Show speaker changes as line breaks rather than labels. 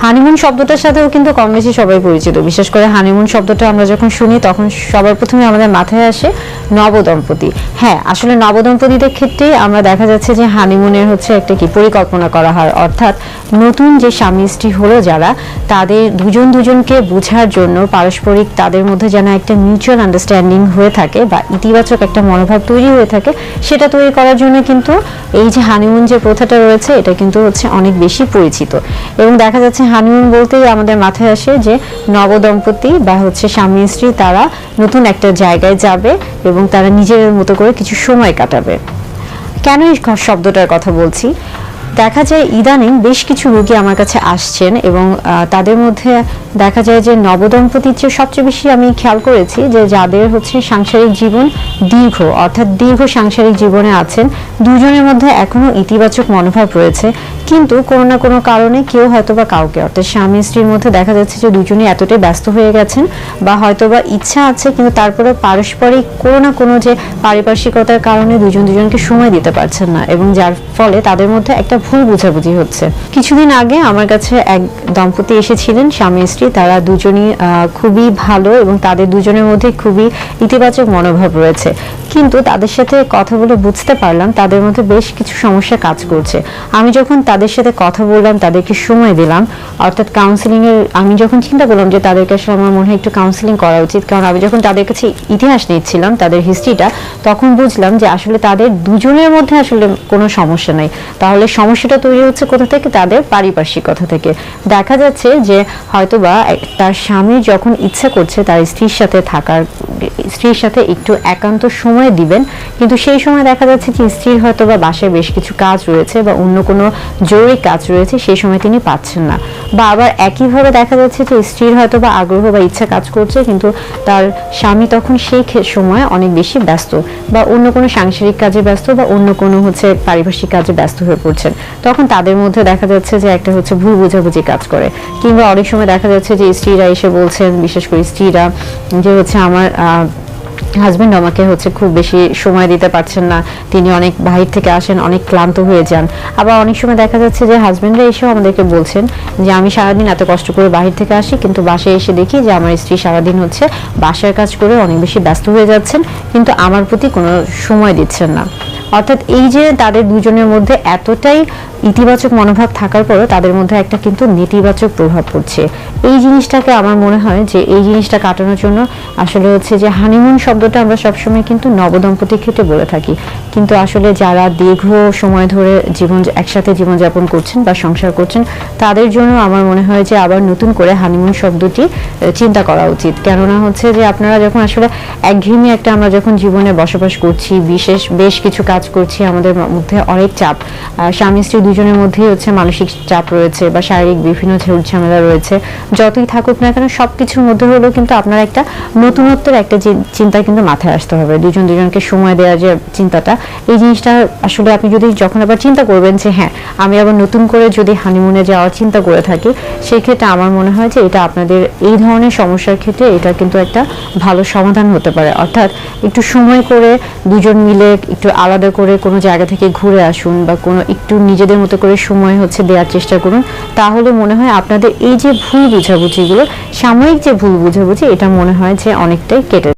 Honeymoon শব্দটার সাথেও কিন্তু কম বেশি সবাই পরিচিত। বিশেষ করে হানিমুন শব্দটা আমরা যখন শুনি তখন সবার প্রথমে আমাদের মাথায় আসে নবদম্পতি। হ্যাঁ, আসলে নবদম্পতিদের ক্ষেত্রেই আমরা দেখা যাচ্ছে যে হানিমুনের হচ্ছে একটা কি পরিকল্পনা করা হয়, অর্থাৎ নতুন যে স্বামী স্ত্রী হলো যারা, তাদের দুজনকে বোঝার জন্য পারস্পরিক তাদের মধ্যে যেন একটা মিউচুয়াল আন্ডারস্ট্যান্ডিং হয়ে থাকে বা ইতিবাচক একটা মনোভাব তৈরি হয়ে থাকে, সেটা তৈরি করার জন্য কিন্তু এই যে হানিমুন যে প্রথাটা রয়েছে এটা কিন্তু হচ্ছে অনেক বেশি পরিচিত। এবং দেখা যাচ্ছে হানিমুন বলতেই আমাদের মাথায় আসে যে নবদম্পতি বা হচ্ছে স্বামী স্ত্রী তারা নতুন একটা জায়গায় যাবে এবং তারা নিজেদের মতো করে কিছু সময় কাটাবে। কেন এই শব্দটার কথা বলছি? দেখা যায় ইদানিং বেশ কিছু রোগী আমার কাছে আসছেন এবং তাদের মধ্যে দেখা যায় যে নবদম্পতির চেয়ে সবচেয়ে বেশি আমি খেয়াল করেছি যে যাদের হচ্ছে সাংসারিক জীবন দীর্ঘ, অর্থাৎ দীর্ঘ সাংসারিক জীবনে আছেন, দুজনের মধ্যে এখনো ইতিবাচক মনোভাব রয়েছে, কিন্তু কোনো না কোনো কারণে কেউ হয়তোবা কাউকে, অর্থাৎ স্বামী স্ত্রীর মধ্যে দেখা যাচ্ছে যে দুজনই এতটাই ব্যস্ত হয়ে গেছেন বা হয়তোবা ইচ্ছা আছে কিন্তু তারপরে পারস্পরিক কোনো না কোনো যে পারিপার্শ্বিকতার কারণে দুজনকে সময় দিতে পারছেন না, এবং যার ফলে তাদের মধ্যে একটা ভুল বোঝাবুঝি হচ্ছে। কিছুদিন আগে আমার কাছে এক দম্পতি এসেছিলেন, স্বামী স্ত্রী, তারা দুজনই খুবই ভালো এবং তাদের দুজনের মধ্যে খুবই ইতিবাচক মনোভাব রয়েছে, কিন্তু তাদের সাথে কথা বলে বুঝতে পারলাম তাদের মধ্যে বেশ কিছু সমস্যা কাজ করছে। আমি যখন তাদের সাথে কথা বললাম, তাদেরকে সময় দিলাম, অর্থাৎ কাউন্সিলিং এর, আমি যখন চিন্তা করলাম যে তাদেরকে আসলে আমার মনে হয় একটু কাউন্সিলিং করা উচিত, কারণ আমি যখন তাদের কাছে ইতিহাস নিচ্ছিলাম তাদের হিস্ট্রিটা, তখন বুঝলাম যে আসলে তাদের দুজনের মধ্যে আসলে কোনো সমস্যা নাই। তাহলে সমস্যাটা তৈরি হচ্ছে কোথা থেকে? তাদের পারিপার্শ্বিকতা থেকে। দেখা যাচ্ছে যে হয়তোবা তার স্বামী যখন ইচ্ছা করছে তার স্ত্রীর সাথে থাকার, স্ত্রীর সাথে একটু একান্ত সময় দিবেন, কিন্তু সেই সময় দেখা যাচ্ছে যে স্ত্রীর হয়তোবা বাসায় বেশ কিছু কাজ রয়েছে বা অন্য কোনো জরুরি কাজ রয়েছে, সেই সময় তিনি পাচ্ছেন না। বা আবার একইভাবে দেখা যাচ্ছে যে স্ত্রীর হয়তোবা আগ্রহ বা ইচ্ছা কাজ করছে, কিন্তু তার স্বামী তখন সেই সময় অনেক বেশি ব্যস্ত বা অন্য কোনো সাংসারিক কাজে ব্যস্ত বা অন্য কোনো হচ্ছে পারিপার্শ্বিক কাজে ব্যস্ত হয়ে পড়ছেন। তখন তাদের মধ্যে দেখা যাচ্ছে যে একটা হচ্ছে ভুল বোঝাবুঝি কাজ করে। কিংবা অনেক সময় দেখা যাচ্ছে যে স্ত্রীরা এসে বলছেন, বিশেষ করে স্ত্রীরা, যে হচ্ছে আমার হাজবেন্ড আমাকে হচ্ছে খুব বেশি সময় দিতে পারছেন না, তিনি অনেক বাহির থেকে আসেন, অনেক ক্লান্ত হয়ে যান। আবার অনেক সময় দেখা যাচ্ছে যে হাজবেন্ডরা এসেও আমাদেরকে বলছেন যে আমি সারাদিন এত কষ্ট করে বাহির থেকে আসি, কিন্তু বাসায় এসে দেখি যে আমার স্ত্রী সারাদিন হচ্ছে বাসার কাজ করে অনেক বেশি ব্যস্ত হয়ে যাচ্ছেন, কিন্তু আমার প্রতি কোনো সময় দিচ্ছেন না। অর্থাৎ এই যে তাদের দুজনের মধ্যে এতটাই ইতিবাচক মনোভাব থাকার পরও তাদের মধ্যে একটা কিন্তু নেতিবাচক প্রভাব পড়ছে। এই জিনিসটাকে আমার মনে হয় যে এই জিনিসটা কাটানোর জন্য আসলে হচ্ছে যে হানিমুন শব্দটা আমরা সবসময় কিন্তু নবদম্পতির ক্ষেত্রে বলে থাকি, কিন্তু আসলে যারা দীর্ঘ সময় ধরে একসাথে জীবনযাপন করছেন বা সংসার করছেন, তাদের জন্য আমার মনে হয় যে আবার নতুন করে হানিমুন শব্দটি চিন্তা করা উচিত। কেননা হচ্ছে যে আপনারা যখন আসলে একঘেয়েমি একটা, আমরা যখন জীবনে বসবাস করছি, বেশ কিছু কাজ করছি, আমাদের মধ্যে অনেক চাপ, স্বামী স্ত্রী দুজনের মধ্যেই হচ্ছে মানসিক চাপ রয়েছে বা শারীরিক বিভিন্ন ঝামেলা রয়েছে, যতই থাকুক না কেন সবকিছুর মধ্যে হলেও কিন্তু আপনার একটা নতুনত্বের একটা চিন্তা কিন্তু মাথায় আসতে হবে। দুজনকে সময় দেওয়ার যে চিন্তাটা, এই জিনিসটা আসলে আপনি যদি যখন আবার চিন্তা করবেন যে হ্যাঁ আমি আবার নতুন করে যদি হানিমুনে যাওয়ার চিন্তা করে থাকি, সেই ক্ষেত্রে আমার মনে হয় যে এটা আপনাদের এই ধরনের সমস্যার ক্ষেত্রে এটা কিন্তু একটা ভালো সমাধান হতে পারে। অর্থাৎ একটু সময় করে দুজন মিলে একটু আলাদা করে কোনো জায়গা থেকে ঘুরে আসুন বা কোনো একটু নিজেদের মতো করে সময় হচ্ছে দেওয়ার চেষ্টা করুন, তাহলে মনে হয় আপনাদের এই যে ভুল বোঝাবুঝিগুলো, সাময়িক যে ভুল বোঝাবুঝি, এটা মনে হয় যে অনেকটাই কেটে